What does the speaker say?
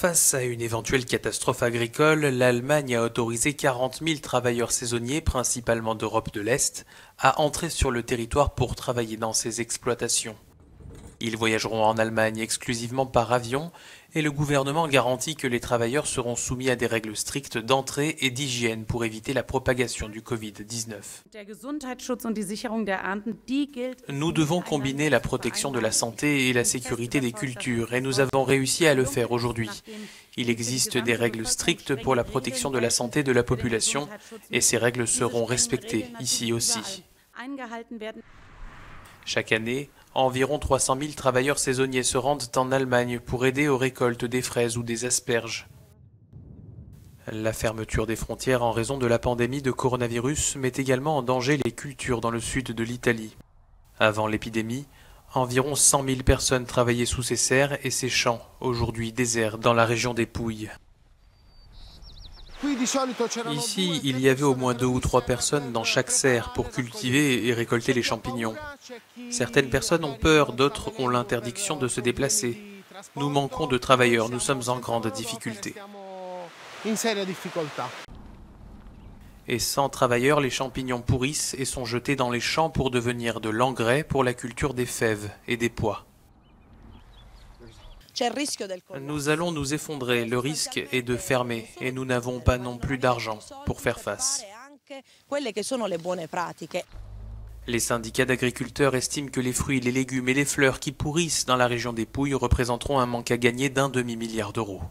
Face à une éventuelle catastrophe agricole, l'Allemagne a autorisé 40 000 travailleurs saisonniers, principalement d'Europe de l'Est, à entrer sur le territoire pour travailler dans ses exploitations. Ils voyageront en Allemagne exclusivement par avion et le gouvernement garantit que les travailleurs seront soumis à des règles strictes d'entrée et d'hygiène pour éviter la propagation du Covid-19. Nous devons combiner la protection de la santé et la sécurité des cultures et nous avons réussi à le faire aujourd'hui. Il existe des règles strictes pour la protection de la santé de la population et ces règles seront respectées ici aussi. Chaque année, environ 300 000 travailleurs saisonniers se rendent en Allemagne pour aider aux récoltes des fraises ou des asperges. La fermeture des frontières en raison de la pandémie de coronavirus met également en danger les cultures dans le sud de l'Italie. Avant l'épidémie, environ 100 000 personnes travaillaient sous ces serres et ces champs, aujourd'hui déserts dans la région des Pouilles. Ici, il y avait au moins 2 ou 3 personnes dans chaque serre pour cultiver et récolter les champignons. Certaines personnes ont peur, d'autres ont l'interdiction de se déplacer. Nous manquons de travailleurs, nous sommes en grande difficulté. Et sans travailleurs, les champignons pourrissent et sont jetés dans les champs pour devenir de l'engrais pour la culture des fèves et des pois. Nous allons nous effondrer, le risque est de fermer et nous n'avons pas non plus d'argent pour faire face. Les syndicats d'agriculteurs estiment que les fruits, les légumes et les fleurs qui pourrissent dans la région des Pouilles représenteront un manque à gagner d'1 demi-milliard d'euros.